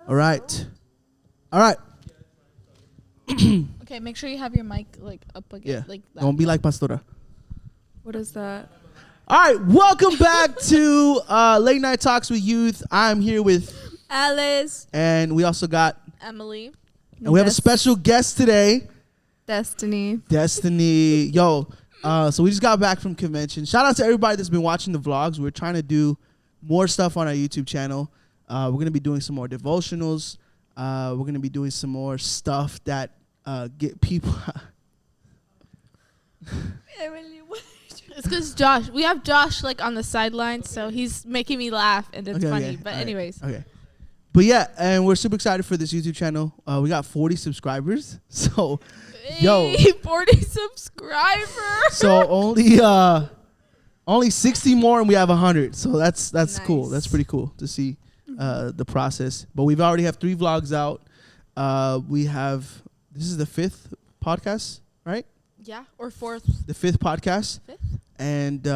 All right. All right. Okay, make sure you have your mic like up again. Yeah. Like that. Don't be like Pastora. What is that? All right. Welcome back to Late Night Talks with Youth. I'm here with Alice. And we also got Emily. and we have a special guest today. Destiny. Yo, so we just got back from convention. Shout out to everybody that's been watching the vlogs. We're trying to do more stuff on our YouTube channel. We're going to be doing some more devotionals. We're going to be doing some more stuff that get people... It's because Josh. We have Josh like on the sidelines, so he's making me laugh, and it's funny. Okay. But All right. anyways. Okay. But yeah, and we're super excited for this YouTube channel. We got 40 subscribers. So, yo. 40 subscribers. So only 60 more and we have 100. So that's nice. Cool. That's pretty cool to see the process. But we've already have 3 vlogs out. This is the 5th podcast, right? Yeah, or 4th. The 5th podcast. 5th? And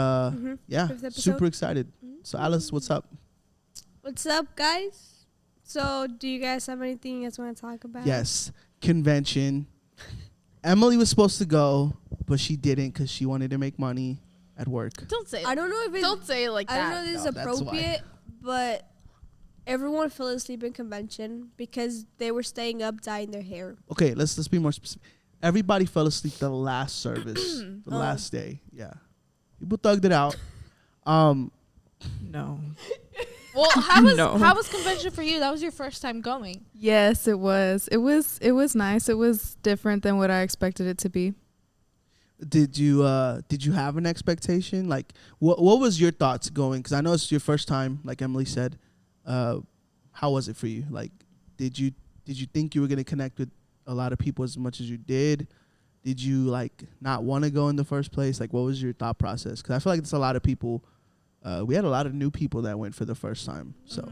yeah, super excited. So Alice, what's up? What's up, guys? So do you guys have anything you guys want to talk about? Yes, convention. Emily was supposed to go, but she didn't because she wanted to make money at work. Don't say it. I don't know if it's... Don't say it like that. I don't know if this is No, appropriate, but everyone fell asleep in convention because they were staying up dyeing their hair. Okay, let's be more specific. Everybody fell asleep the last service, the last day. Yeah, people thugged it out. No. Well, how was convention for you? That was your first time going. Yes, it was. It was nice. It was different than what I expected it to be. Did you have an expectation? Like, what was your thoughts going? Because I know it's your first time, like Emily said. How was it for you? Like, did you think you were gonna connect with a lot of people as much as you did? Did you like not want to go in the first place? Like, what was your thought process? Because I feel like it's a lot of people. We had a lot of new people that went for the first time. So,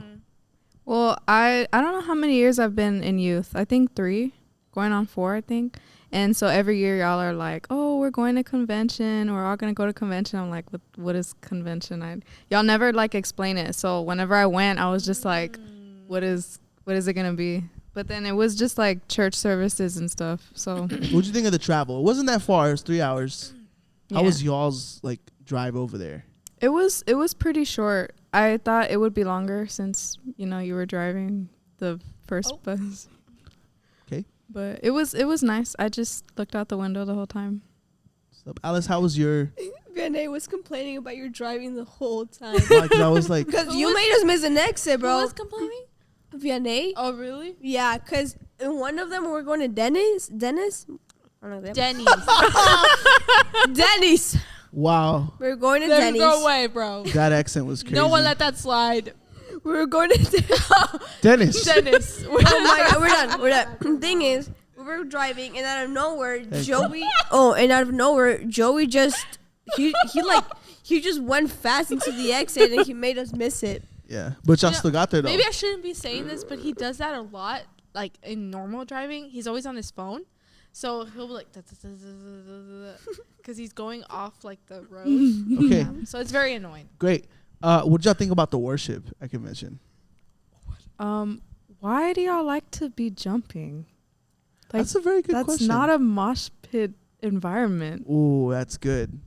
Well, I don't know how many years I've been in youth. I think 3, going on 4, I think. And so every year y'all are like, oh, we're going to convention. We're all going to go to convention. I'm like, what is convention? Y'all never like explain it. So whenever I went, I was just like, what is it going to be? But then it was just like church services and stuff. So what'd you think of the travel? It wasn't that far. It was 3 hours. Yeah. How was y'all's like drive over there? It was pretty short. I thought it would be longer since, you were driving the first bus. Okay. But it was nice. I just looked out the window the whole time. So, Alice, how was your... Vianney was complaining about your driving the whole time. Because I was like... Because you made us miss an exit, bro. Who was complaining? Vianney. Oh, really? Yeah, because in one of them we're going to Dennis. I don't know. Denny's. Denny's. Wow. We're going to There's Denny's. no way, bro. That accent was crazy. No one let that slide. We're going to Dennis. Dennis. Oh my God, we're done. Thing is, we were driving and out of nowhere, Joey just he just went fast into the exit and he made us miss it. Yeah, but y'all still got there though. Maybe I shouldn't be saying this, but he does that a lot. Like in normal driving, he's always on his phone. So he'll be like, because he's going off like the road. Okay. So it's very annoying. Great. What y'all think about the worship at convention? Why do y'all like to be jumping? Like, That's a very good question. That's not a mosh pit environment. Ooh, that's good.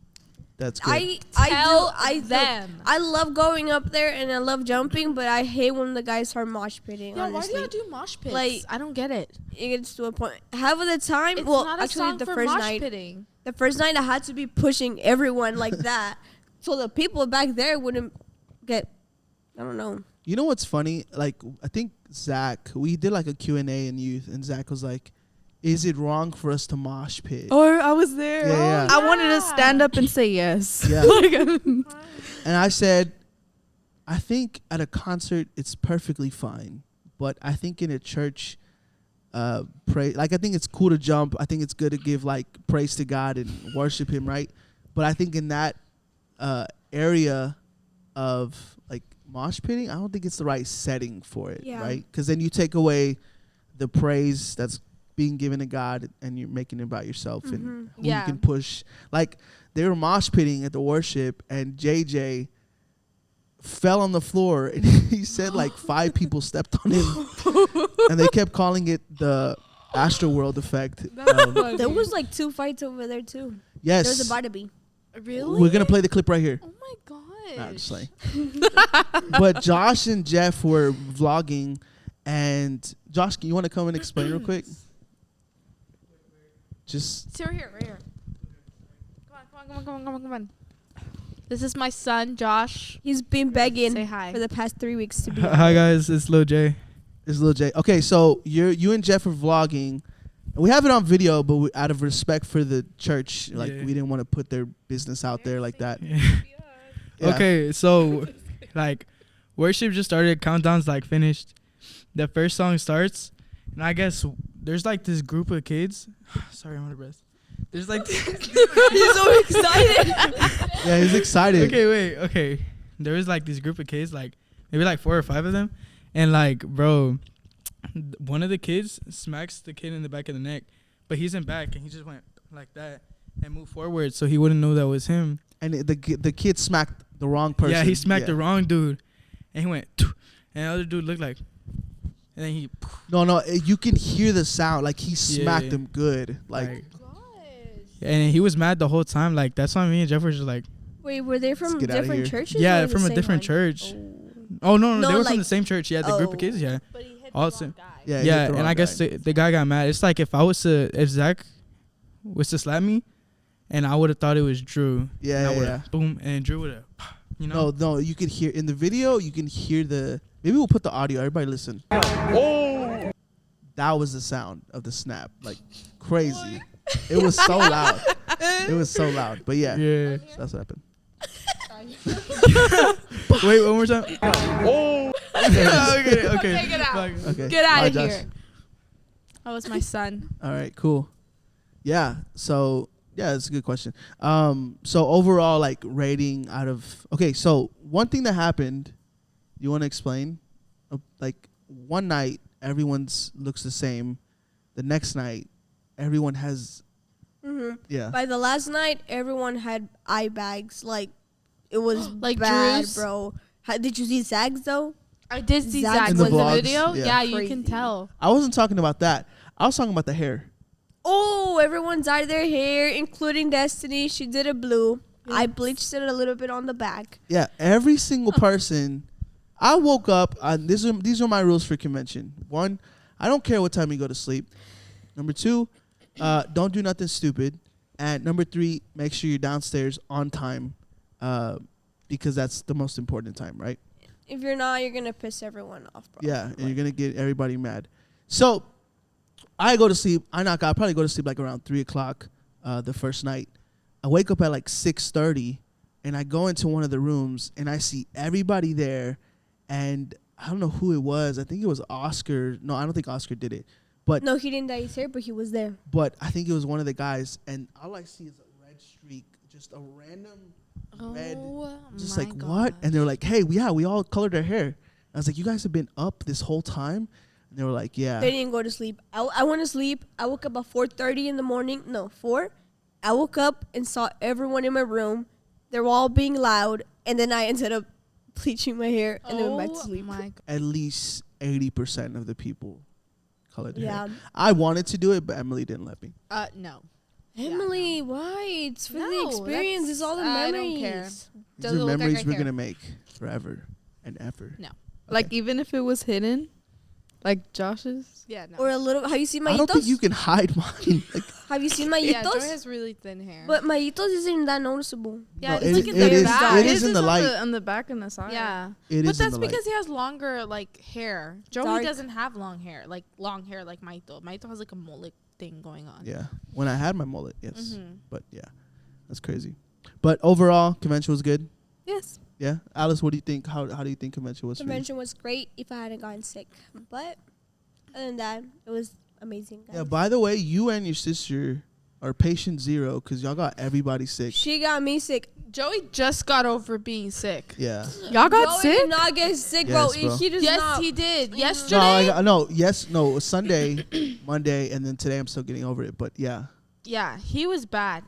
That's good. I love going up there and I love jumping, but I hate when the guys start mosh pitting. Yeah, honestly. why do y'all do mosh pits? Like, I don't get it. It gets to a point. Half of the time, It's well, not a actually, song the for first mosh night, pitting. I had to be pushing everyone like that, so the people back there wouldn't get. I don't know. You know what's funny? Like, I think Zach, we did like a Q&A in youth, and Zach was like, is it wrong for us to mosh pit? Oh, I was there. Yeah. I wanted to stand up and say yes. Yeah. And I said, I think at a concert, it's perfectly fine. But I think in a church, I think it's cool to jump. I think it's good to give like praise to God and worship him, right? But I think in that area of like mosh pitting, I don't think it's the right setting for it, right? Because then you take away the praise that's being given to God and you're making it about yourself and who you can push. Like they were mosh pitting at the worship and JJ fell on the floor, and he said like 5 people stepped on him, and they kept calling it the Astroworld effect. There was like 2 fights over there too. Yes, There's about to be. Really? we're gonna play the clip right here. Oh my gosh. Nah, just like. But Josh and Jeff were vlogging, and Josh, you want to come and explain real quick? Just See, right here. Come on. This is my son, Josh. He's been begging Say hi. for the past 3 weeks to be. Hi guys, it's Lil J. It's Lil J. Okay, so you and Jeff are vlogging. We have it on video, but out of respect for the church, like Yeah. we didn't want to put their business out there like that. Yeah. Yeah. Okay, so like worship just started, countdown's like finished. The first song starts, and I guess there's like this group of kids. Sorry, I'm out of breath. There's like He's so excited. Yeah, he's excited. okay. There was like this group of kids, like maybe like 4 or 5 of them, and like bro, one of the kids smacks the kid in the back of the neck, but he's in back and he just went like that and moved forward so he wouldn't know that was him. And the kid smacked the wrong person. Yeah, he smacked the wrong dude, and he went, and the other dude looked like, and then he No, you can hear the sound. Like he smacked Yeah. him good. Like and he was mad the whole time. Like that's why me and Jeff were just like, Wait, were they from get outta different here. churches? yeah, or the from a same different one? church. Oh. Oh no, No, they were like- from the same church. Yeah, the group of kids. Yeah, But he hit All the same. wrong guy. yeah, he hit yeah, the and wrong I guess guy. the guy got mad. It's like if Zach was to slap me, and I would have thought it was Drew. Yeah, and I yeah, would've boom, and Drew would have, you know. No, you could hear in the video. You can hear the. Maybe we'll put the audio. Everybody listen. Oh, that was the sound of the snap. Like crazy. It was so loud. It was so loud. But yeah, Yeah. that's what happened. Wait, one more time. okay. Take it out. Okay, Get out bye, of Josh. here. That was my son. All right, cool. Yeah. So yeah, it's a good question. So overall, like rating out of so one thing that happened, you want to explain? Like one night, everyone's looks the same. The next night, everyone has. Mm-hmm. Yeah. By the last night, everyone had eye bags. Like it was Like bad, Drew's? bro. Did you see Zach's though? I did see Zach Zach In in the the vlogs, video. yeah. Yeah, you can Crazy. tell. I wasn't talking about that. I was talking about the hair. Oh, everyone dyed their hair, including Destiny. She did it blue. I bleached it a little bit on the back. Yeah, every single person. I woke up. These are my rules for convention. 1, I don't care what time you go to sleep. Number 2, don't do nothing stupid. And number 3, make sure you're downstairs on time, because that's the most important time, right? If you're not, you're gonna piss everyone off, bro. Yeah, and you're gonna get everybody mad. So I go to sleep. I probably go to sleep like around 3:00 the first night. I wake up at like 6:30, and I go into one of the rooms, and I see everybody there, and I don't know who it was. I think it was Oscar. No, I don't think Oscar did it, but No, he didn't dye his hair, but he was there. I think it was one of the guys, and all I see is a red streak, just a random red. Just my like what? And they were like, "Hey, we all colored our hair." I was like, "You guys have been up this whole time?" And they were like, "Yeah." They didn't go to sleep. I went to sleep. I woke up at 4:30 in the morning. No, 4. I woke up and saw everyone in my room. They were all being loud, and then I ended up bleaching my hair and then went back to sleep. My God. At least 80% of the people colored their Yeah. hair. I wanted to do it, but Emily didn't let me. No. Emily, why? It's for the No, experience. It's all the I memories. don't care. These Doesn't are look like memories I we're care. gonna make forever and ever. No. Like even if it was hidden, like Josh's. Yeah, no. Or a little. Have you seen I don't think Mayitos? you can hide mine. Like, Have you seen yeah, Joy Mayitos? has really thin hair. But Mayitos isn't that noticeable. yeah, no, it's like in it the is. back. It is in the on light. on the back and the side. Yeah. It But is in that's the light. because he has longer like hair. Joey Dark. doesn't have long hair like Maito. Maito has like a mullet thing going on. Yeah. When I had my mullet, yes. Mhm. But yeah, that's crazy. But overall, convention was good. Yes. Yeah. Alice, what do you think? How do you think convention was? Convention was great if I hadn't gotten sick. But other than that, it was amazing. For you? Guys. Yeah. By the way, you and your sister are patient 0 because y'all got everybody sick. She got me sick. Joey just got over being sick. Yeah. Y'all got Joey sick? did not get sick, Yes, bro. bro. He does Yes, not. he did. No, Yesterday. no, it was Sunday, Monday, and then today I'm still getting over it. But yeah. Yeah, he was bad.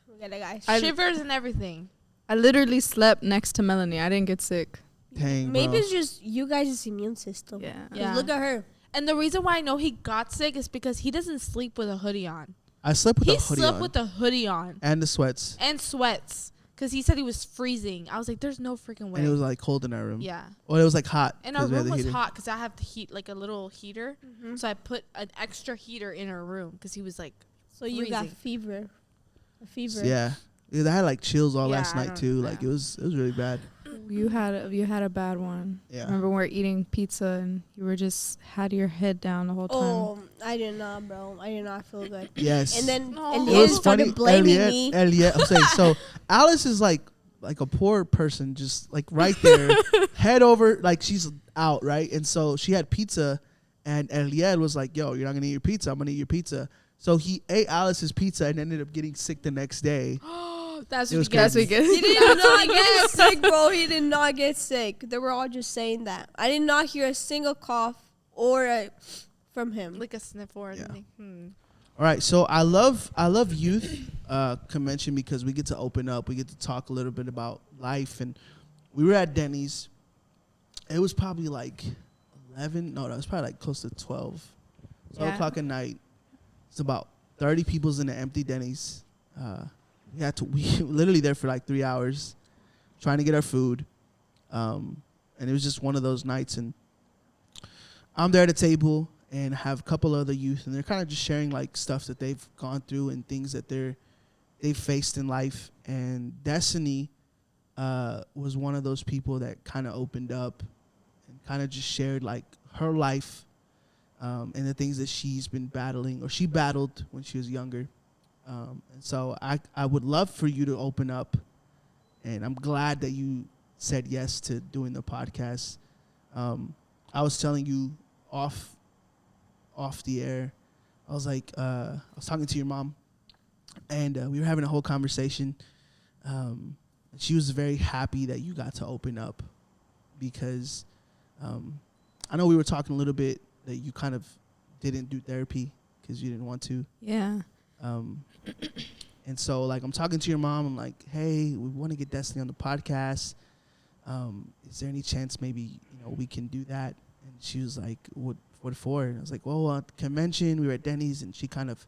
We got a guy. I- Shivers and everything. I literally slept next to Melanie. I didn't get sick. Dang, Maybe bro. it's just you guys' immune system. Yeah. 'Cause Yeah. look at her. And the reason why I know he got sick is because he doesn't sleep with a hoodie on. I slept with He a hoodie slept on with a hoodie on and the sweats, and sweats because he said he was freezing. I was like, "There's no freaking way." and it was like cold in our room. yeah, Or it was like hot. and our 'cause we had room the was heater. hot because I have to heat like a little heater. Mm-hmm. So I put an extra heater in our room because he was like, So you got freezing. fever. A fever. Yeah. I had like chills all Yeah, last I night don't- too. yeah. Like it was really bad. You had a bad one. Yeah. Remember we were eating pizza and you were just had your head down the whole time. Oh, I did not, bro. I did not feel good. Yes. And then No. and It Liz was started blaming me. Elliot, I'm saying, so Alice is like a poor person, just like right there, head over, like she's out, right? And so she had pizza, and Elliot was like, "Yo, you're not gonna eat your pizza. I'm gonna eat your pizza." So he ate Alice's pizza and ended up getting sick the next day. "That's It was what you guys crazy. He did not get sick, bro. He did not get sick. They were all just saying that. I did not hear a single cough from him. like a sniff or Yeah. anything." All right, so I love youth convention because we get to open up, we get to talk a little bit about life, and we were at Denny's. It was probably like 11. No, that was probably like close to 12 Yeah. o'clock at night. It's about 30 people's in the empty Denny's. We literally there for like 3 hours trying to get our food, and it was just one of those nights. And I'm there at the table and have a couple other youth, and they're kind of just sharing like stuff that they've gone through and things that they've faced in life. And Destiny was one of those people that kind of opened up and kind of just shared like her life and the things that she's been battling or she battled when she was younger. And so I would love for you to open up, and I'm glad that you said yes to doing the podcast. I was telling you off the air, I was like, I was talking to your mom, and we were having a whole conversation. She was very happy that you got to open up because I know we were talking a little bit that you kind of didn't do therapy because you didn't want to. Yeah. And so, like, I'm talking to your mom. I'm like, hey, we want to get Destiny on the podcast. Is there any chance maybe, we can do that? And she was like, what for? And I was like, well, at the convention, we were at Denny's, and she kind of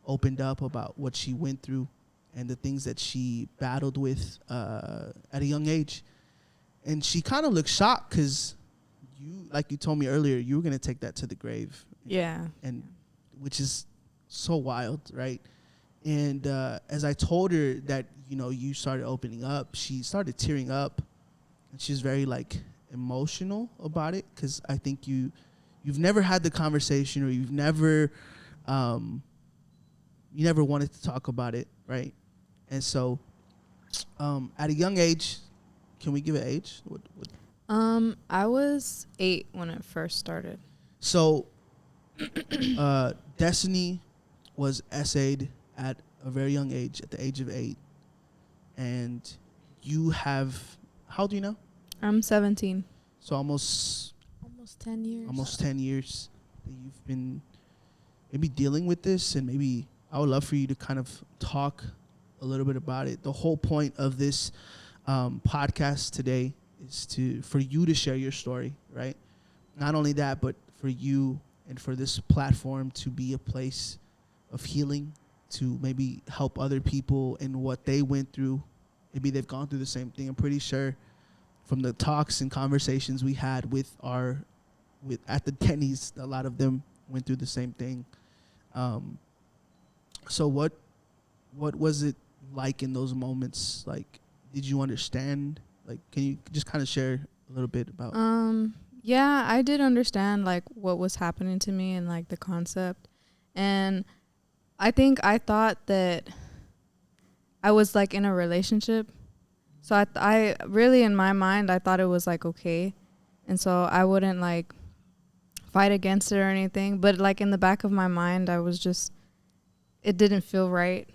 opened up about what she went through and the things that she battled with at a young age. And she kind of looked shocked because like you told me earlier, you were going to take that to the grave. Yeah. And which is so wild, right? And as I told her that, you started opening up, she started tearing up, and she's very like emotional about it because I think you've never had the conversation, or you've never you never wanted to talk about it, right? And so at a young age, can we give an age? What? I was 8 when it first started. So Destiny was essayed at a very young age, at the age of 8. And you have, how old are you now? I'm 17. So almost 10 years. almost 10 years that you've been maybe dealing with this. And maybe I would love for you to kind of talk a little bit about it. The whole point of this podcast today is for you to share your story, right? Not only that, but for you and for this platform to be a place of healing, to maybe help other people in what they went through. Maybe they've gone through the same thing. I'm pretty sure from the talks and conversations we had at the Denny's, a lot of them went through the same thing. So what was it like in those moments? Like, did you understand? Like, can you just kind of share a little bit about? Yeah, I did understand like what was happening to me and like the concept. And I think I thought that I was like in a relationship. So I really, in my mind, I thought it was like okay. And so I wouldn't like fight against it or anything. But like in the back of my mind, I was just, it didn't feel right.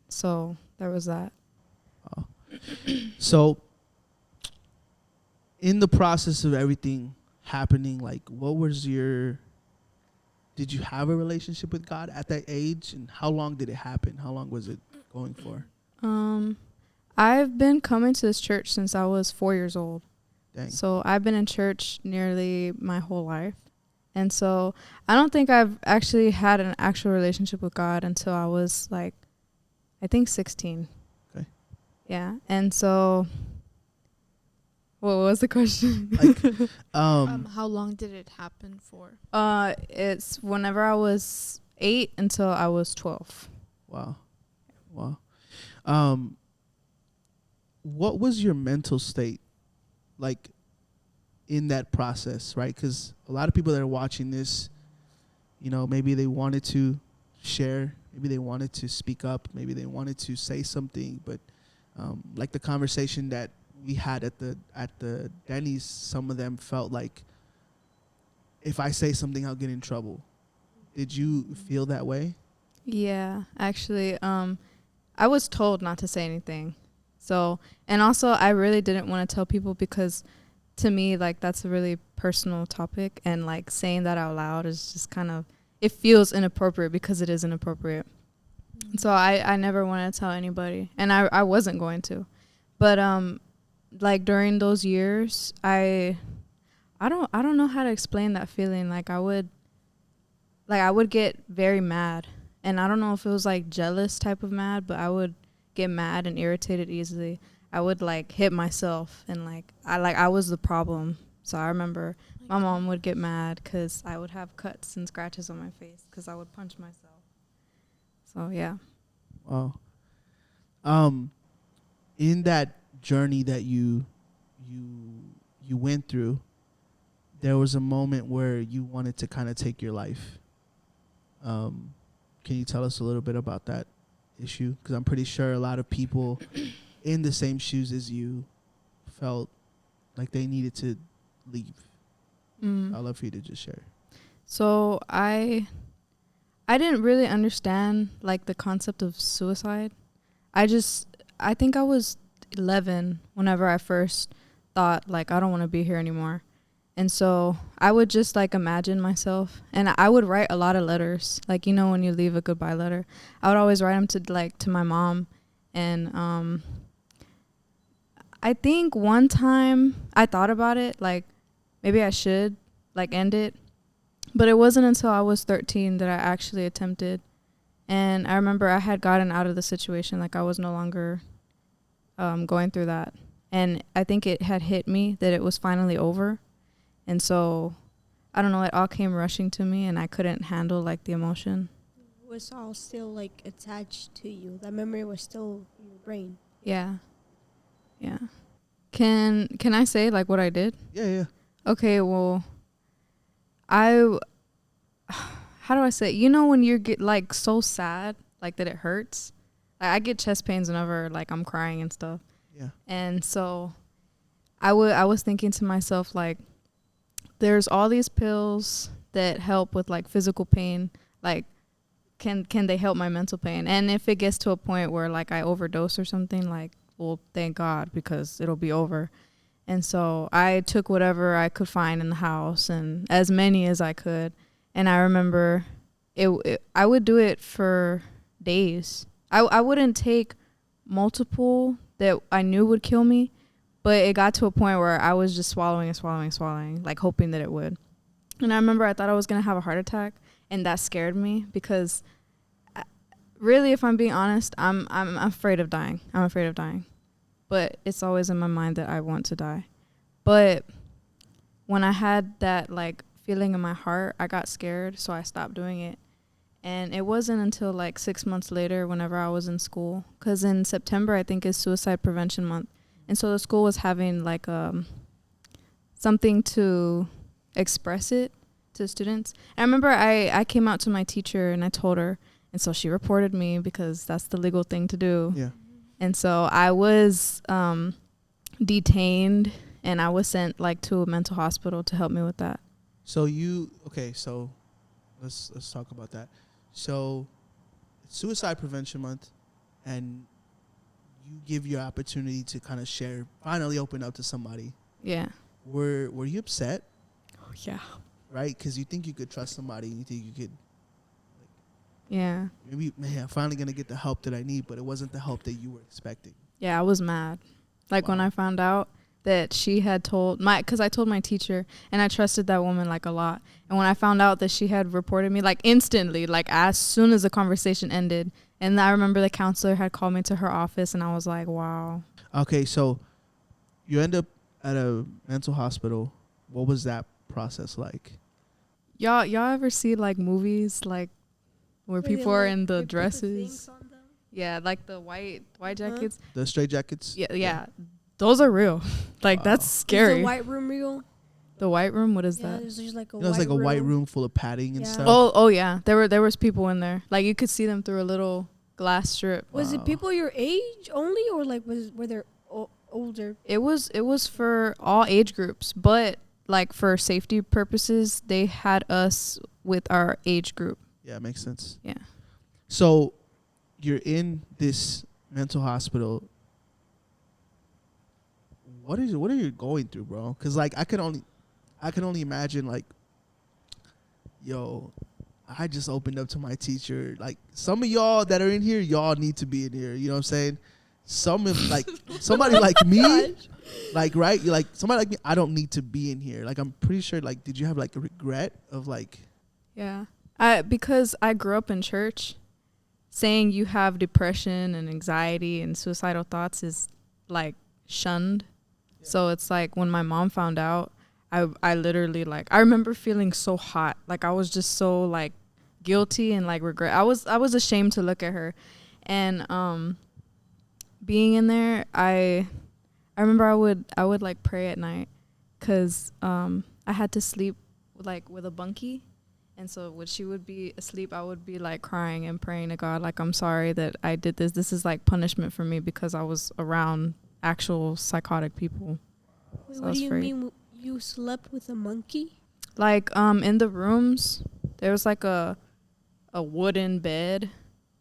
So there was that. So in the process of everything happening, like did you have a relationship with God at that age? And how long did it happen? How long was it going for? I've been coming to this church since I was 4 years old. Dang. So I've been in church nearly my whole life. And so I don't think I've actually had an actual relationship with God until I was like, I think 16. Okay. Yeah. And so, what was the question? Like, How long did it happen for? It's whenever I was 8 until I was 12. Wow. What was your mental state like in that process, right? Because a lot of people that are watching this, you know, maybe they wanted to share, maybe they wanted to speak up, maybe they wanted to say something, but like the conversation that we had at the Denny's, some of them felt like, if I say something, I'll get in trouble. Did you feel that way? Yeah, actually, I was told not to say anything. So, and also I really didn't want to tell people because to me, like, that's a really personal topic, and like saying that out loud is just kind of, it feels inappropriate because it is inappropriate. So I never wanted to tell anybody, and I wasn't going to. But like during those years, I don't know how to explain that feeling. Like I would get very mad, and I don't know if it was like jealous type of mad, but I would get mad and irritated easily. I would like hit myself, and like I was the problem. So I remember my mom would get mad because I would have cuts and scratches on my face because I would punch myself. So yeah. Wow. In that journey that you went through, there was a moment where you wanted to kind of take your life. Can you tell us a little bit about that issue? Because I'm pretty sure a lot of people in the same shoes as you felt like they needed to leave. I'd love for you to just share. So I didn't really understand like the concept of suicide. I think I was 11 whenever I first thought like I don't want to be here anymore. And so I would just like imagine myself, and I would write a lot of letters. Like, you know, when you leave a goodbye letter, I would always write them to my mom. And I think one time I thought about it, like maybe I should like end it. But it wasn't until I was 13 that I actually attempted. And I remember I had gotten out of the situation. Like I was no longer going through that. And I think it had hit me that it was finally over. And so, I don't know, it all came rushing to me, and I couldn't handle like the emotion. It was all still like attached to you. That memory was still in your brain. Yeah. Yeah. Can I say like what I did? Yeah. Okay, well, how do I say it? You know when you get like so sad, like that it hurts? Like, I get chest pains whenever like I'm crying and stuff. Yeah. And so I was thinking to myself, like, there's all these pills that help with like physical pain. Like, can they help my mental pain? And if it gets to a point where like I overdose or something, like, well, thank God, because it'll be over. And so I took whatever I could find in the house, and as many as I could. And I remember I would do it for days. I wouldn't take multiple that I knew would kill me, but it got to a point where I was just swallowing, like hoping that it would. And I remember I thought I was going to have a heart attack, and that scared me because really, if I'm being honest, I'm afraid of dying. I'm afraid of dying. But it's always in my mind that I want to die. But when I had that like feeling in my heart, I got scared, so I stopped doing it. And it wasn't until like 6 months later, whenever I was in school, because in September I think is Suicide Prevention Month. And so the school was having like something to express it to students. And I remember I came out to my teacher and I told her, and so she reported me because that's the legal thing to do. Yeah. And so I was detained, and I was sent like to a mental hospital to help me with that. So so let's talk about that. So it's Suicide Prevention Month, and you give your opportunity to kind of share, finally open up to somebody. Yeah. Were you upset? Oh, yeah. Right? Because you think you could trust somebody, and you think you could, Yeah. maybe, man, I'm finally going to get the help that I need, but it wasn't the help that you were expecting. Yeah, I was mad. Like when I found out that she had told because I told my teacher, and I trusted that woman like a lot. And when I found out that she had reported me, like instantly, like as soon as the conversation ended, and I remember the counselor had called me to her office, and I was like, wow. Okay, so you end up at a mental hospital. What was that process like? Y'all ever see like movies like where people are in the dresses? Yeah, like the white jackets. The straight jackets? Yeah. Those are real. Like, that's scary. Is the white room real? The white room? What is Yeah, that? there's just like a It was like a white room full of padding and Yeah. stuff. Oh yeah. There was people in there. Like, you could see them through a little glass strip. Was it Wow. people your age only, or like were there older? It was for all age groups, but like for safety purposes, they had us with our age group. Yeah, makes sense. Yeah. So you're in this mental hospital. What are you going through, bro? Because like I can only imagine, like, yo, I just opened up to my teacher. Like, some of y'all that are in here, y'all need to be in here. You know what I'm saying? Some of, like, somebody like me, like, right? You're like, somebody like me, I don't need to be in here. Like, I'm pretty sure, like, did you have like a regret of like? Yeah. Because I grew up in church, saying you have depression and anxiety and suicidal thoughts is like shunned. Yeah. So it's like when my mom found out, I literally, like, I remember feeling so hot. Like, I was just so like guilty and like regret. I was ashamed to look at her. And being in there, I remember I would like pray at night, because I had to sleep like with a bunkie. And so when she would be asleep, I would be like crying and praying to God, like, I'm sorry that I did this. This is like punishment for me because I was around actual psychotic people. Wait, So what do you mean you slept with a monkey? Like, in the rooms, there was like a wooden bed,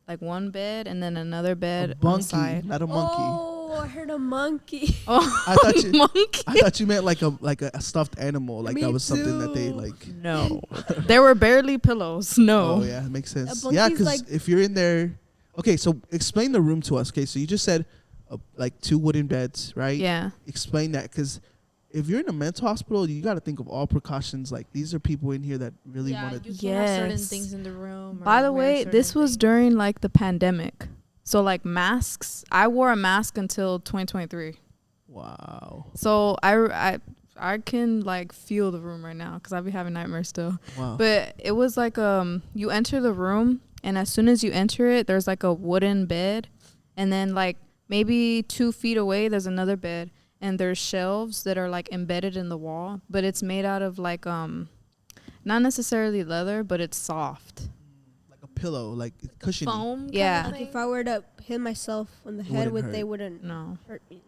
like one bed, and then another bed A on the side. monkey, not a monkey. Oh, I heard a monkey. Oh, I thought you, monkey. I thought you meant like a stuffed animal. Like Me that was something that they too. like. No, there were barely pillows. No. Oh yeah, it makes sense. A Yeah, monkey's because like- if you're in there, okay. So explain the room to us. Okay, so you just said like 2 wooden beds, right? Yeah. Explain that, because if you're in a mental hospital, you got to think of all precautions. Like, these are people in here that really Yeah, want to. you can't have certain Yes. things in the room. By or the wear way, certain this was things. during like the pandemic. So like masks, I wore a mask until 2023. Wow. So I can like feel the room right now because I'll be having nightmares still. Wow. But it was like you enter the room, and as soon as you enter it, there's like a wooden bed, and then like maybe 2 feet away there's another bed, and there's shelves that are like embedded in the wall, but it's made out of like not necessarily leather, but it's soft. Like a pillow, like cushiony. foam. kind Yeah. of Like, thing? if I were to hit myself on the It head wouldn't with, hurt. they wouldn't No. hurt me.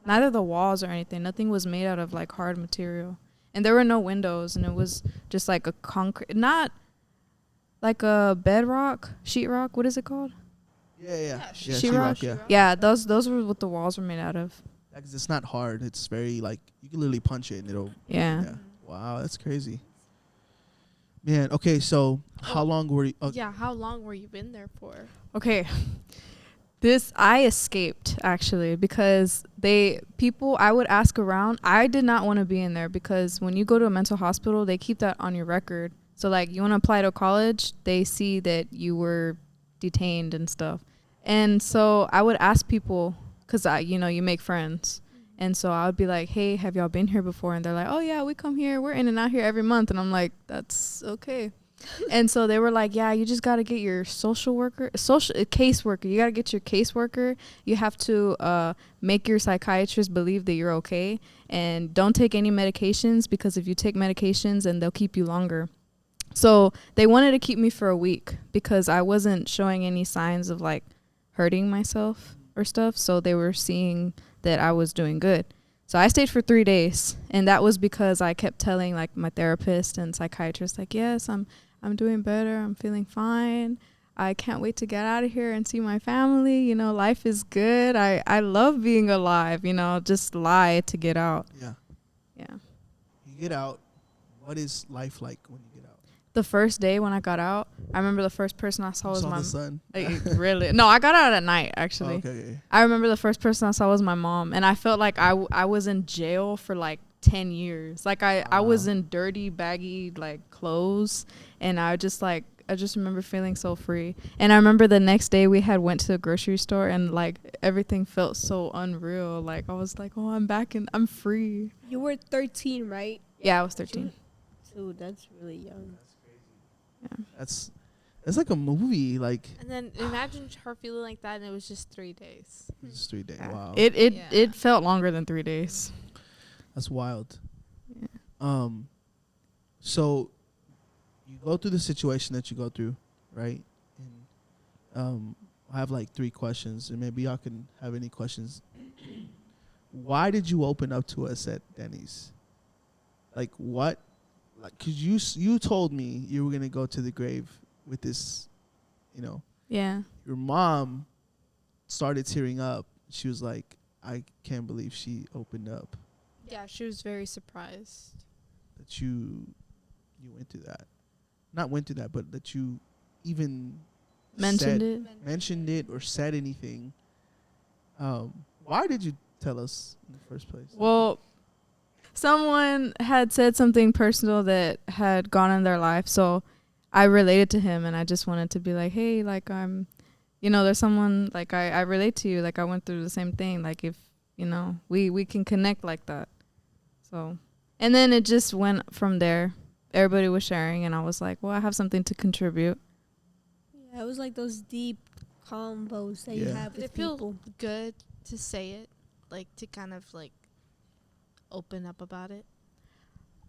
Neither the walls or anything. Nothing was made out of like hard material, and there were no windows, and it was just like a concrete, not like a bedrock, sheetrock. What is it called? Yeah. Sheetrock. Sheetrock, yeah. Yeah, those were what the walls were made out of. Because it's not hard. It's very like you can literally punch it and it'll. Yeah. Yeah. Wow, that's crazy. Man, okay, so how long were you? Yeah, how long were you been there for? Okay. I escaped actually because I would ask around. I did not want to be in there because when you go to a mental hospital, they keep that on your record. So like you want to apply to college, they see that you were detained and stuff. And so I would ask people because you make friends. And so I would be like, hey, have y'all been here before? And they're like, oh yeah, we come here. We're in and out here every month. And I'm like, that's okay. And so they were like, yeah, you just got to get your caseworker. You got to get your caseworker. You have to make your psychiatrist believe that you're okay. And don't take any medications, because if you take medications, then they'll keep you longer. So they wanted to keep me for a week because I wasn't showing any signs of like hurting myself or stuff. So they were seeing that I was doing good. So I stayed for 3 days, and that was because I kept telling like my therapist and psychiatrist, like, yes, I'm doing better. I'm feeling fine. I can't wait to get out of here and see my family. Life is good. I love being alive, just lie to get out. Yeah. Yeah. You get out. What is life like when you get out? the first day when I got out, I remember the first person I saw was Saw my the sun. really. No, I got out at night actually. Oh, okay. I remember the first person I saw was my mom, and I felt like I was in jail for like 10 years. Like I was in dirty, baggy like clothes, and I just remember feeling so free. And I remember the next day we had went to the grocery store, and like everything felt so unreal. Like I was like, oh, I'm back and I'm free. You were 13, right? Yeah, I was 13. Dude, that's really young. That's like a movie. Like And then imagine her feeling like that, and it was just 3 days. it's 3 days. Yeah. Wow. It felt longer than 3 days. That's wild. Yeah. So you go through the situation that you go through, right? And I have like 3 questions, and maybe y'all can have any questions. Why did you open up to us at Denny's? Like what? Like, cause you told me you were gonna go to the grave with this, you know. Yeah. Your mom started tearing up. She was like, I can't believe she opened up. Yeah, she was very surprised. That you went through that. Not went through that, but that you even mentioned it or said anything. Why did you tell us in the first place? Well, someone had said something personal that had gone in their life, so I related to him, and I just wanted to be like, hey, like there's someone like I relate to you, like I went through the same thing, like if we can connect like that. So, and then it just went from there. Everybody was sharing, and I was like, well, I have something to contribute. Yeah, it was like those deep combos that you have Did with it feel people. good to say it, like to kind of like open up about it?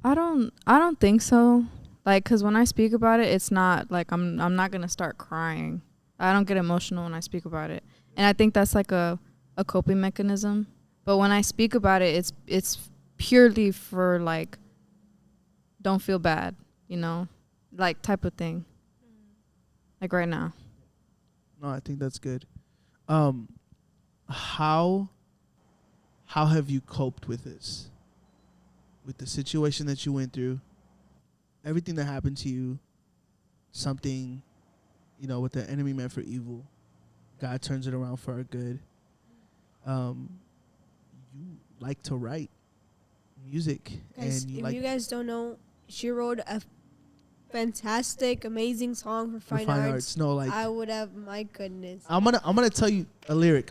I don't think so. Like, cause when I speak about it, it's not like I'm not gonna start crying. I don't get emotional when I speak about it, and I think that's like a coping mechanism. But when I speak about it, it's purely for like, don't feel bad, like type of thing. Like right now. No, I think that's good. How have you coped with this? With the situation that you went through, everything that happened to you, something, what the enemy meant for evil, God turns it around for our good. You like to write music, Guys, and if you guys don't know, she wrote a fantastic, amazing song for Fine Arts. No, like I would have, my goodness. I'm gonna tell you a lyric.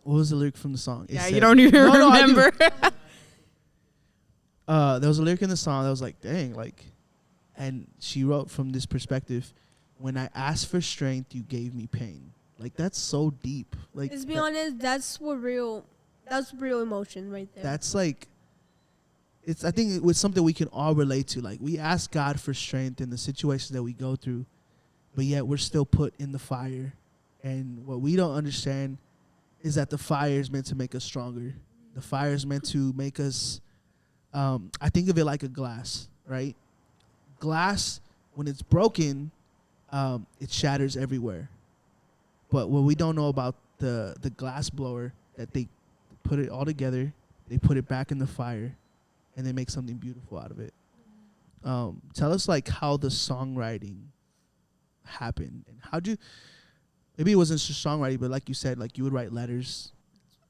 What was the lyric from the song? It said, you don't even remember. There was a lyric in the song that was like, dang, like, and she wrote from this perspective, when I asked for strength, you gave me pain. Like, that's so deep. Like, Let's be honest, that's real emotion right there. That's like, I think it was something we can all relate to. Like, we ask God for strength in the situations that we go through, but yet we're still put in the fire. And what we don't understand is that the fire is meant to make us stronger. The fire is meant to make us, I think of it like a glass, right? Glass, when it's broken, it shatters everywhere. But what we don't know about the glass blower, that they put it all together, they put it back in the fire, and they make something beautiful out of it. Tell us like how the songwriting happened, and how'd you, maybe it wasn't just songwriting, but like you said, like you would write letters.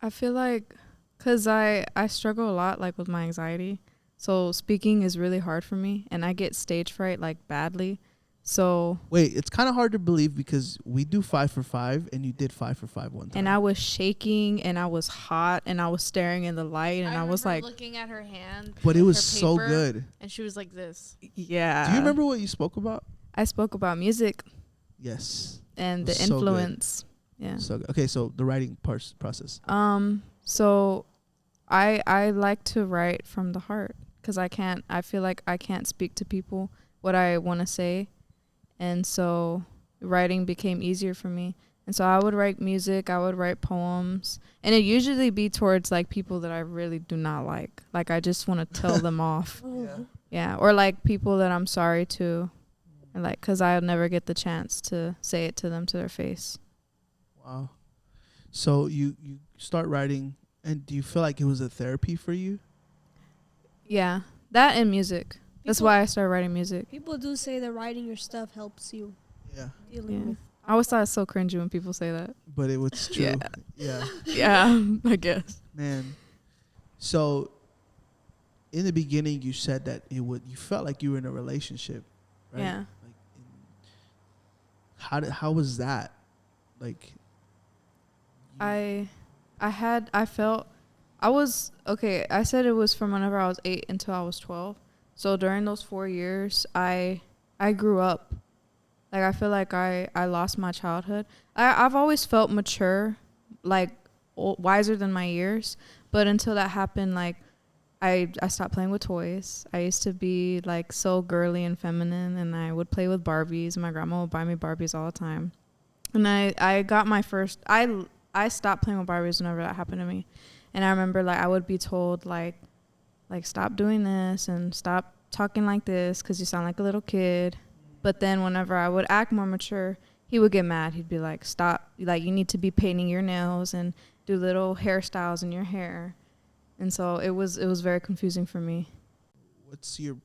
I feel like, cause I struggle a lot like with my anxiety, so speaking is really hard for me, and I get stage fright like badly. So wait, it's kind of hard to believe because we do 5 for 5, and you did 5 for 5 one time. And I was shaking, and I was hot, and I was staring in the light, and I was like looking at her hand. But it with was her so paper, good. and she was like this. Yeah. Do you remember what you spoke about? I spoke about music Yes. and the So good. influence. Yeah. So good. Okay, so the writing process. So I like to write from the heart, because I feel like I can't speak to people what I want to say. And so writing became easier for me. And so I would write music, I would write poems, and it usually be towards like people that I really do not like. Like I just want to tell them off. Yeah. Or like people that I'm sorry to, and like, cause I'll never get the chance to say it to them to their face. Wow. So you start writing, and do you feel like it was a therapy for you? Yeah, That and music. That's People- why I started writing music. People do say that writing your stuff helps you Yeah, dealing Yeah. with. I always thought it's so cringy when people say that. but it was true. Yeah. Yeah, Yeah, I guess. man. So, in the beginning, you said that you felt like you were in a relationship, right? Yeah. Like, how was that? Like, I said it was from whenever I was 8 until I was 12. So during those 4 years, I grew up. Like, I feel like I lost my childhood. I've always felt mature, like wiser than my years. But until that happened, like, I stopped playing with toys. I used to be like so girly and feminine, and I would play with Barbies. My grandma would buy me Barbies all the time. And I got my first, I stopped playing with Barbies whenever that happened to me. And I remember, like, I would be told, like stop doing this and stop talking like this because you sound like a little kid. But then whenever I would act more mature, he would get mad. He'd be like, stop, like, you need to be painting your nails and do little hairstyles in your hair. And so it was very confusing for me. what's your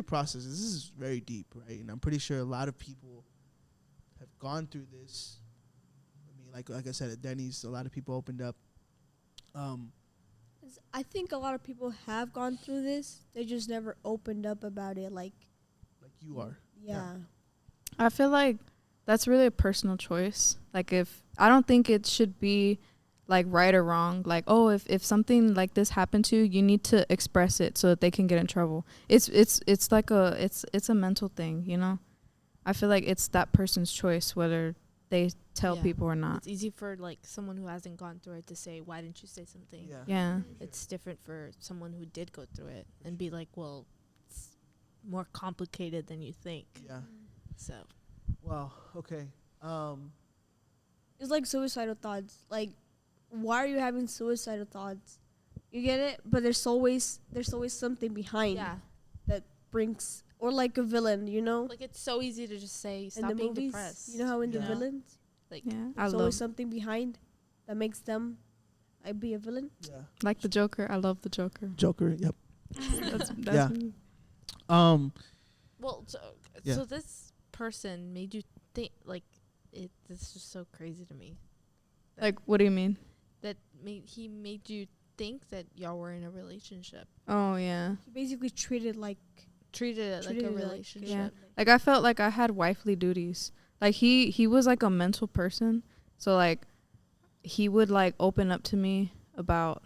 process? This is very deep, right? And I'm pretty sure a lot of people have gone through this. I mean, like I said, at Denny's, a lot of people opened up. I think a lot of people have gone through this. They just never opened up about it. Like you are. yeah. I feel like that's really a personal choice. Like, I don't think it should be like right or wrong. Like, oh, if something like this happened to you, you need to express it so that they can get in trouble. It's like it's a mental thing, you know? I feel like it's that person's choice whether they tell Yeah. people or not. It's easy for like someone who hasn't gone through it to say, "Why didn't you say something?" Yeah. Yeah. It's different for someone who did go through it and be like, "Well, it's more complicated than you think." Yeah. So Wow. Okay. It's like suicidal thoughts. Like, why are you having suicidal thoughts? You get it? But there's always something behind yeah, that brings, or like a villain, you know? like it's so easy to just say, In "Stop the being movies, depressed." you know how in the know? villains, Like, Yeah. I there's love always something behind that makes them be a villain. Yeah. like the Joker. I love the Joker. Joker. Yep. That's Yeah. me. well, Yeah. so this person made you think like it. This is just so crazy to me. Like, what do you mean? That he made you think that y'all were in a relationship. Oh, yeah. He basically treated like Treated it like a treated it relationship. Yeah. Like, I felt like I had wifely duties. Like, he was like a mental person. So, like, he would like open up to me about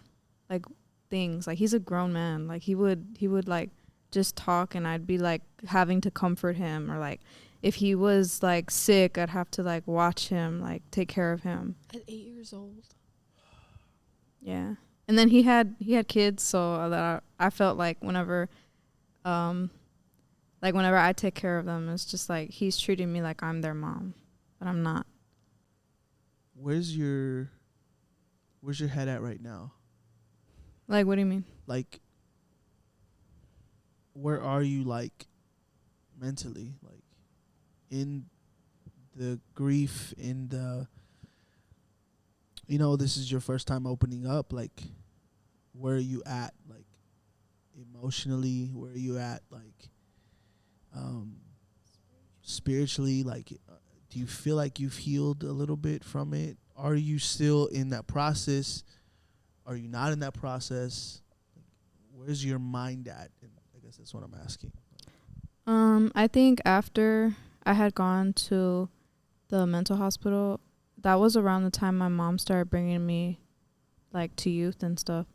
like things. Like, he's a grown man. Like, he would like just talk, and I'd be like having to comfort him, or like if he was like sick, I'd have to like watch him, like take care of him. At 8 years old. Yeah. And then he had kids, so that I felt like whenever I take care of them, it's just like he's treating me like I'm their mom, but I'm not. Where's your head at right now? Like, what do you mean? Like, where are you, like, mentally? Like, in the grief, in the, this is your first time opening up. Like, where are you at? Like, emotionally, where are you at? Like, spiritually, like, do you feel like you've healed a little bit from it? Are you still in that process? Are you not in that process? Like, where's your mind at? And I guess that's what I'm asking. I think after I had gone to the mental hospital, that was around the time my mom started bringing me like to youth and stuff.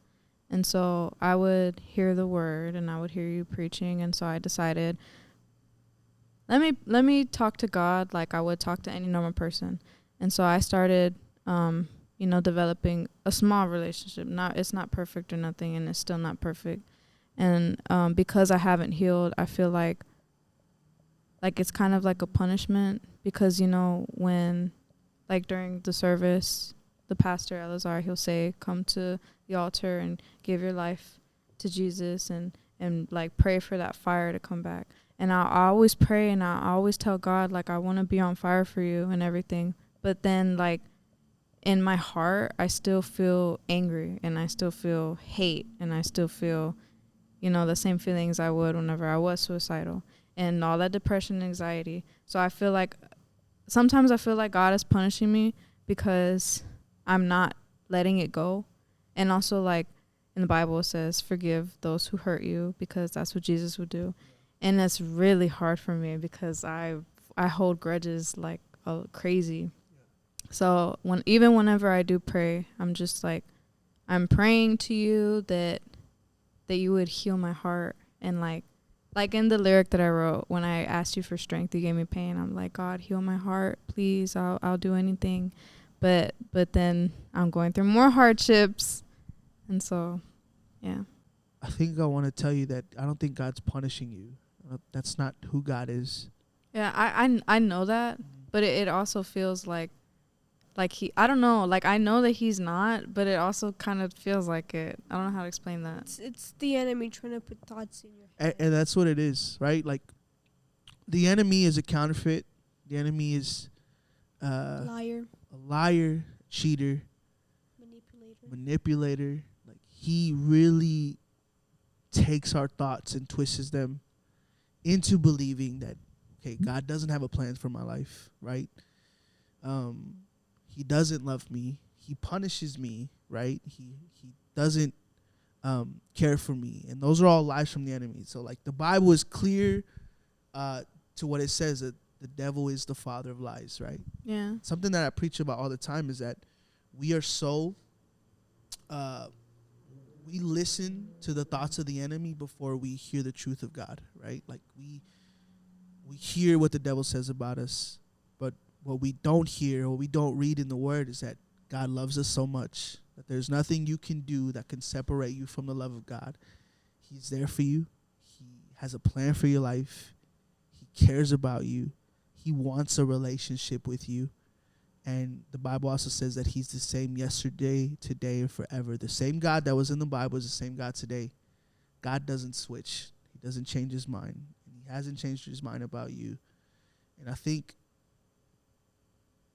And so I would hear the word and I would hear you preaching, and so I decided, let me talk to God like I would talk to any normal person. And so I started developing a small relationship. It's not perfect or nothing, and it's still not perfect. And because I haven't healed, I feel like it's kind of like a punishment, because when like during the service, the pastor Elazar, he'll say, come to the altar and give your life to Jesus, and like pray for that fire to come back. And I always pray, and I always tell God, like, I want to be on fire for you and everything. But then, like, in my heart, I still feel angry, and I still feel hate, and I still feel the same feelings I would whenever I was suicidal and all that depression and anxiety. So I feel like sometimes I feel like God is punishing me because I'm not letting it go. And also, like, in the Bible it says, forgive those who hurt you, because that's what Jesus would do. And that's really hard for me because I hold grudges like crazy. So whenever I do pray, I'm just like, I'm praying to you that you would heal my heart. And like in the lyric that I wrote, when I asked you for strength, you gave me pain. I'm like, God, heal my heart, please. I'll do anything. But then I'm going through more hardships. And so, yeah. I think I want to tell you that I don't think God's punishing you. That's not who God is. Yeah, I know that, but it also feels like I don't know, like I know that he's not, but it also kind of feels like it. I don't know how to explain that. It's the enemy trying to put thoughts in your head. And that's what it is, right? Like, the enemy is a counterfeit. The enemy is Liar. a liar, cheater, manipulator. Like, he really takes our thoughts and twists them into believing that, okay, God doesn't have a plan for my life, right? He doesn't love me. He punishes me, right? He doesn't care for me. And those are all lies from the enemy. So, like, the Bible is clear to what it says, that the devil is the father of lies, right? Yeah. Something that I preach about all the time is that we are so we listen to the thoughts of the enemy before we hear the truth of God, right? Like, we hear what the devil says about us, but what we don't hear or we don't read in the word is that God loves us so much that there's nothing you can do that can separate you from the love of God. He's there for you. He has a plan for your life. He cares about you. He wants a relationship with you. And the Bible also says that he's the same yesterday, today, and forever. The same God that was in the Bible is the same God today. God doesn't switch. He doesn't change his mind. And he hasn't changed his mind about you. And I think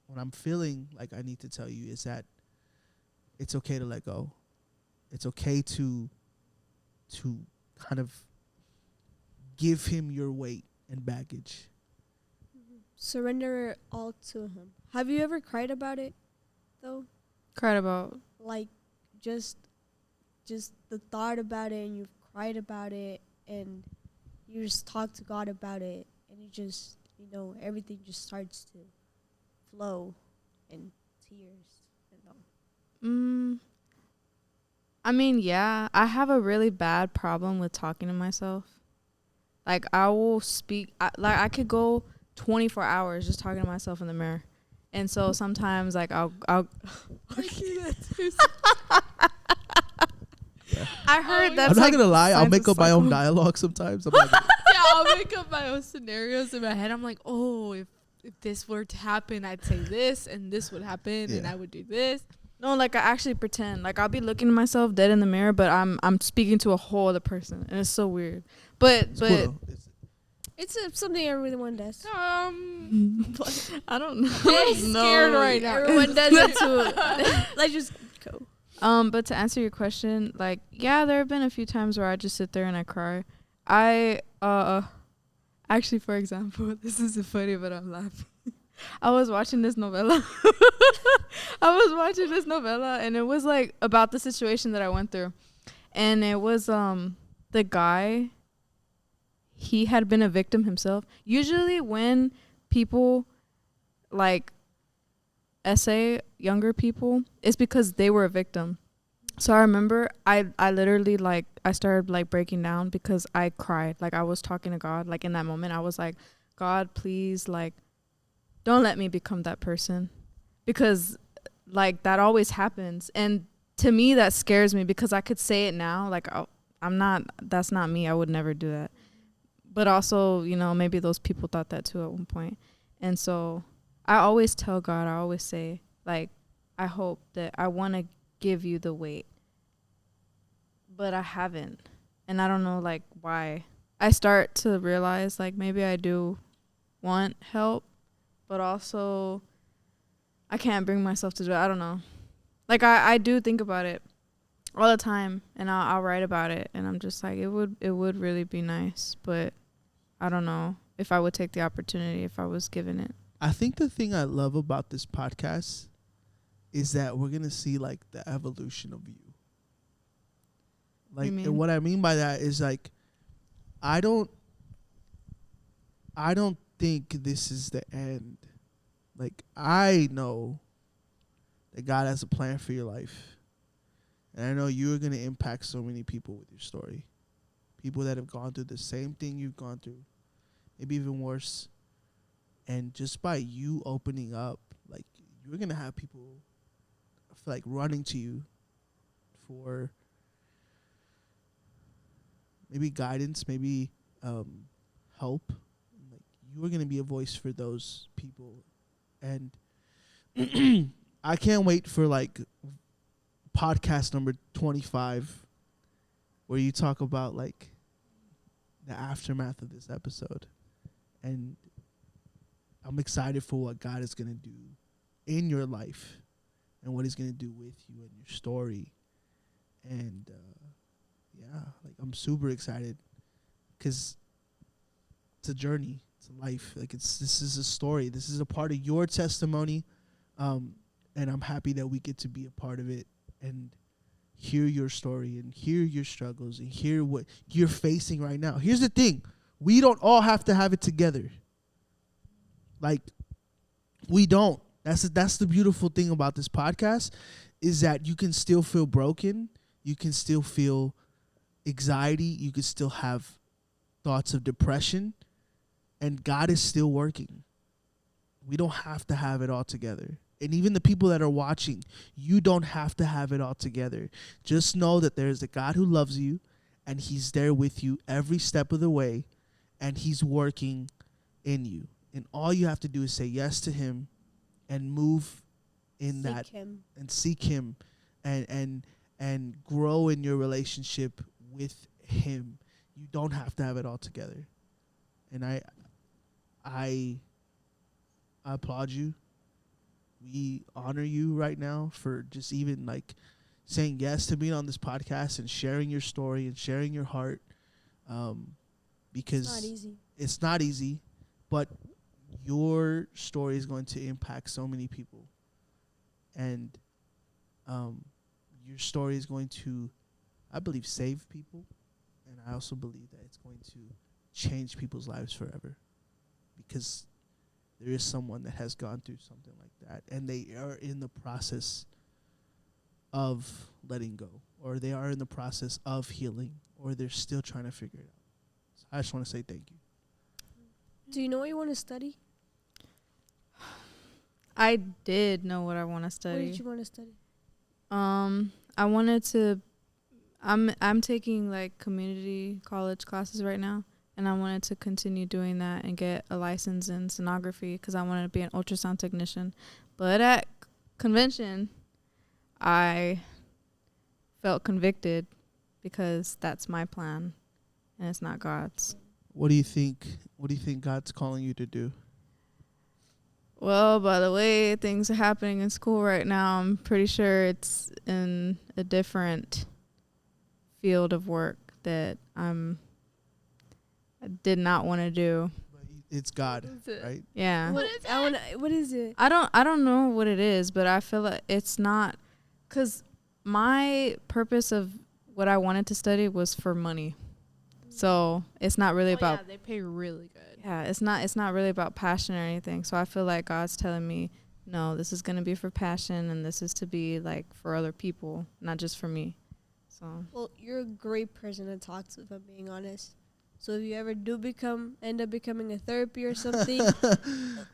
what I'm feeling like I need to tell you is that it's okay to let go. It's okay to kind of give him your weight and baggage. Surrender it all to him. Have you ever cried about it, though? Cried about? Like, just the thought about it, and you've cried about it, and you just talk to God about it, and you just, everything just starts to flow, and tears and all. I mean, yeah, I have a really bad problem with talking to myself. Like, I will speak, I could go 24 hours just talking to myself in the mirror. And so sometimes, like, I'll I heard that's I'm not like going to lie. I'll signs make of up my own psycho. dialogue sometimes. I'm like, Yeah, I'll make up my own scenarios in my head. I'm like, oh, if this were to happen, I'd say this, and this would happen, and Yeah. I would do this. No, like, I actually pretend. Like, I'll be looking at myself dead in the mirror, but I'm speaking to a whole other person. And it's so weird. But it's cool though. It's something everyone does. I don't know. I'm scared right now. Everyone does it too. Let's just go. But to answer your question, like, yeah, there have been a few times where I just sit there and I cry. I actually, for example, this is funny, but I'm laughing. I was watching this novella. And it was like about the situation that I went through. And it was the guy, he had been a victim himself. Usually when people like essay younger people, it's because they were a victim. So I remember I literally, like, I started, like, breaking down because I cried. Like, I was talking to God. Like, in that moment, I was like, God, please, like, don't let me become that person. Because, like, that always happens. And to me, that scares me because I could say it now. Like, that's not me. I would never do that. But also, maybe those people thought that too at one point. And so I always tell God, I always say, like, I hope that I want to give you the weight. But I haven't. And I don't know, like, why. I start to realize, like, maybe I do want help, but also I can't bring myself to do it. I don't know. Like, I do think about it. all the time, and I'll write about it, and I'm just like, it would really be nice, but I don't know if I would take the opportunity if I was given it. I think the thing I love about this podcast is that we're gonna see like the evolution of you. Like, and what I mean by that is like, I don't think this is the end. Like, I know that God has a plan for your life. And I know you're going to impact so many people with your story. People that have gone through the same thing you've gone through, maybe even worse. And just by you opening up, like, you're going to have people, I feel like, running to you for maybe guidance, maybe help. Like, you are going to be a voice for those people. And I can't wait for, like, podcast number 25, where you talk about, like, the aftermath of this episode. And I'm excited for what God is going to do in your life and what he's going to do with you and your story. And, yeah, like, I'm super excited because it's a journey. It's a life. Like, this is a story. This is a part of your testimony. And I'm happy that we get to be a part of it and hear your story and hear your struggles and hear what you're facing right now. Here's the thing. We don't all have to have it together. Like, we don't. That's the beautiful thing about this podcast, is that you can still feel broken. You can still feel anxiety. You can still have thoughts of depression. And God is still working. We don't have to have it all together. And even the people that are watching, you don't have to have it all together. Just know that there's a God who loves you, and he's there with you every step of the way, and he's working in you. And all you have to do is say yes to him and move in that and seek him and grow in your relationship with him. You don't have to have it all together. And I applaud you. We honor you right now for just even like saying yes to being on this podcast and sharing your story and sharing your heart. Because it's not easy, but your story is going to impact so many people. And your story is going to, I believe, save people. And I also believe that it's going to change people's lives forever. Because there is someone that has gone through something like that, and they are in the process of letting go, or they are in the process of healing, or they're still trying to figure it out. So I just want to say thank you. Do you know what you want to study? I did know what I want to study. What did you want to study? I wanted to. I'm taking like community college classes right now. And I wanted to continue doing that and get a license in sonography because I wanted to be an ultrasound technician. But at convention, I felt convicted because that's my plan and it's not God's. What do you think? What do you think God's calling you to do? Well, by the way things are happening in school right now, I'm pretty sure it's in a different field of work that I did not want to do. But it's God, right? Yeah. What is it? I don't know what it is, but I feel like it's not, because my purpose of what I wanted to study was for money. So it's not really about. Yeah, they pay really good. Yeah, it's not really about passion or anything. So I feel like God's telling me, no, this is gonna be for passion, and this is to be like for other people, not just for me. So. Well, you're a great person to talk to, if I'm being honest. So if you ever do end up becoming a therapy or something,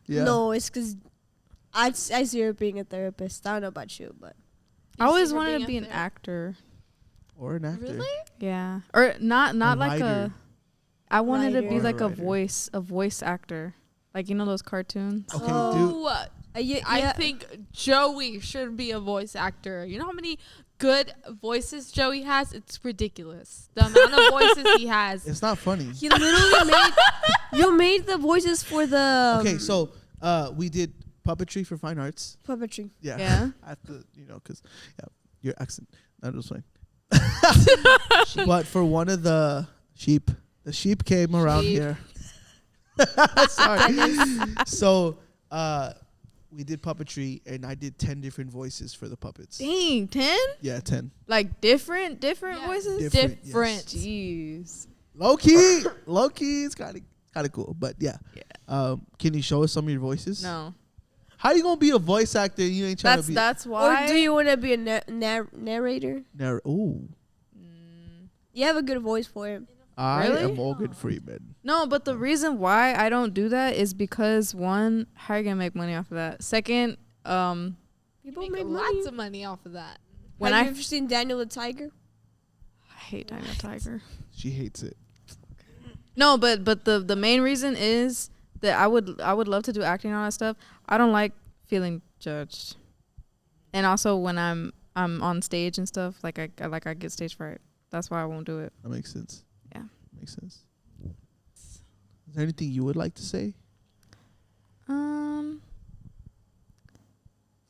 yeah. No, it's because I see her being a therapist. I don't know about you, but I always wanted to be an actor. Or an actor. Really? Yeah. Or not like writer. I wanted to be Or like a a writer. voice actor. Like, you know those cartoons? Okay, Oh, yeah. I think Joey should be a voice actor. You know how many good voices Joey has? It's ridiculous. The amount of voices he has. It's not funny. He literally made the voices for the Okay, so we did puppetry for fine arts. puppetry. Yeah. Yeah. I have to, because your accent, that was fine. But for one of the sheep came around Sheep. here. Sorry. So we did puppetry, and I did 10 different voices for the puppets. Dang, 10? Yeah, 10. Like different Yeah. voices? Different, yes. Different. Jeez. Low key, it's kind of cool. But yeah. Yeah. Can you show us some of your voices? No. How you gonna be a voice actor? You ain't trying to be. That's why. Or do you want to be a narrator? Ooh, You have a good voice for it. I Really? am Morgan Freeman. No, but the reason why I don't do that is because one, how are you gonna make money off of that? Second, People Make make lots money. of money off of that. when Have I you ever seen Daniel the Tiger? hate Daniel Tiger. She hates it. No, but the main reason is that I would love to do acting and all that stuff. I don't like feeling judged, and also when I'm on stage and stuff, like I get stage fright. That's why I won't do it. That makes sense. Yeah. Makes sense. Is there anything you would like to say?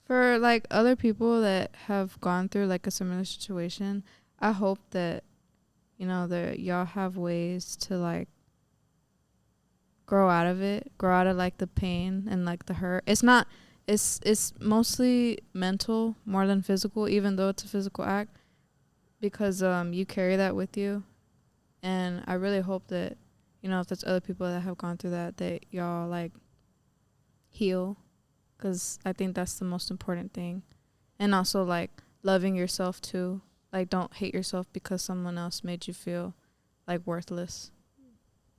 For like other people that have gone through like a similar situation, I hope that that y'all have ways to like grow out of like the pain and like the hurt. It's mostly mental more than physical, even though it's a physical act, because you carry that with you. And I really hope that if there's other people that have gone through that y'all like heal, because I think that's the most important thing. And also like loving yourself too. Like, don't hate yourself because someone else made you feel like worthless.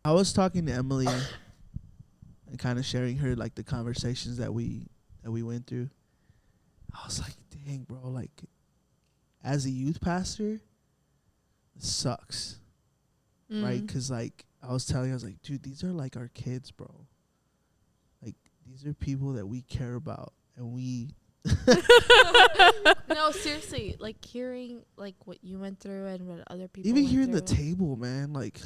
I was talking to Emily and kind of sharing her like the conversations that we went through. I was like, dang, bro, like as a youth pastor, it sucks, right? Because like I was like, dude, these are like our kids, bro. Like these are people that we care about, and we. No, seriously, like hearing like what you went through and what other people Even went hearing the through. table, man, like.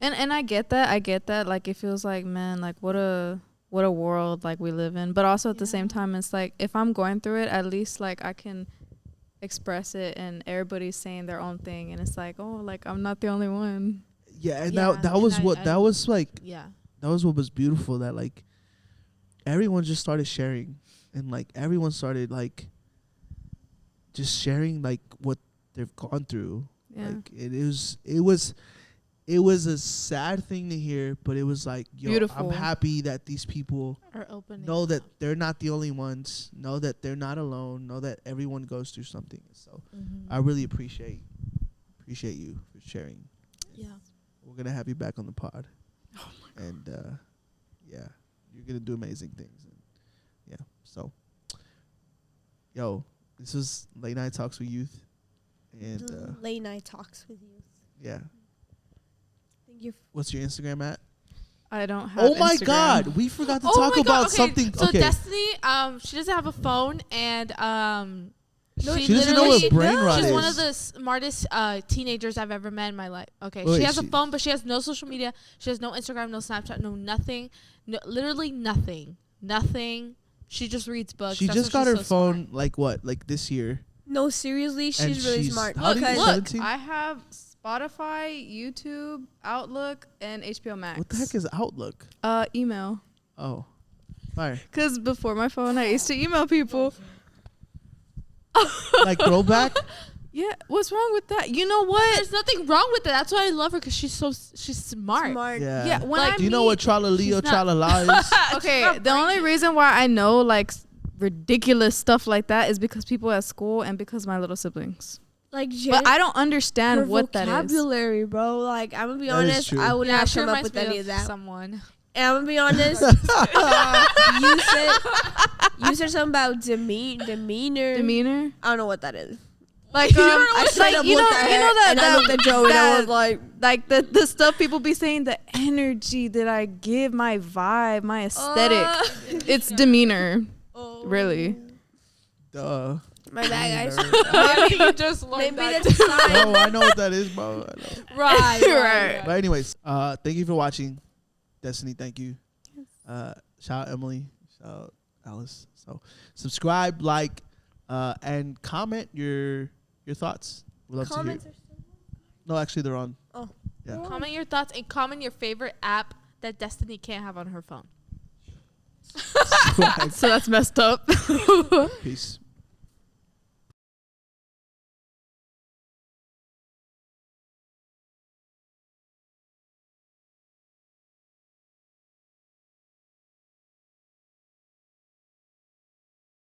And I get that. Like, it feels like, man, like what a world like we live in. But also at the same time, it's like if I'm going through it, at least like I can express it, and everybody's saying their own thing, and it's like, oh, like I'm not the only one. Yeah, and Yeah, that and was I- what I- that was like. Yeah. That was what was beautiful. That like everyone just started sharing, and like everyone started like just sharing like what they've gone through. Yeah. Like it was a sad thing to hear, but it was like, yo, Beautiful. I'm happy that these people Or opening. know that up. they're not the only ones, know that they're not alone, know that everyone goes through something. So Mm-hmm. I really appreciate you for sharing. Yeah. We're gonna have you back on the pod. Oh my God. And yeah, you're gonna do amazing things. And yeah, so yo, this was Late Night Talks with Youth, and Late night talks with you. yeah. Thank you. What's your Instagram at? I don't have Oh my Instagram. God, we forgot to Oh talk my God, about okay. something. So Okay, Destiny, she doesn't have a phone, and she doesn't know what brain rot she's is. one of the smartest teenagers I've ever met in my life. Okay, Wait, she has a she- phone, but she has no social media. She has no Instagram, no Snapchat, no nothing. No, literally nothing. Nothing. She just reads books. She That's just why got her she's so phone smart. like what? Like this year. No, seriously, she's really she's- smart. how do you- Because Look, 17? I have Spotify, YouTube, Outlook, and HBO Max. What the heck is Outlook? Email. Oh, fire. Because before my phone, I used to email people. Like throwback. Yeah, what's wrong with that? You know what? There's nothing wrong with it. That's why I love her, because she's smart. smart. Yeah. Yeah, when Like, I Do you know what meet- Tralaleo she's not- Tralala is? Okay, the only reason why I know like ridiculous stuff like that is because people at school and because my little siblings. Like, But I don't understand her what that is. vocabulary, bro. Like, I'm gonna be That is honest, true. I wouldn't Yeah, have she come up reminds with me any of of that. someone. And I'm gonna be honest, you said something about demeanor. Demeanor. I don't know what that is. Like I straight up you know looked at her that and I looked at Joe and I was like the stuff people be saying, the energy that I give, my vibe, my aesthetic. It's demeanor. Really. Duh. My bad, guys. Maybe you just learned Maybe that. that's a sign. Oh, I know what that is, bro. I know. right. But anyways, thank you for watching. Destiny, thank you. Shout out Emily. Shout out Alice. So subscribe, like, And comment your thoughts. We'd love to hear. Comments are still. No, actually, they're on. Oh. Yeah. Comment your thoughts and comment your favorite app that Destiny can't have on her phone. So that's messed up. Peace.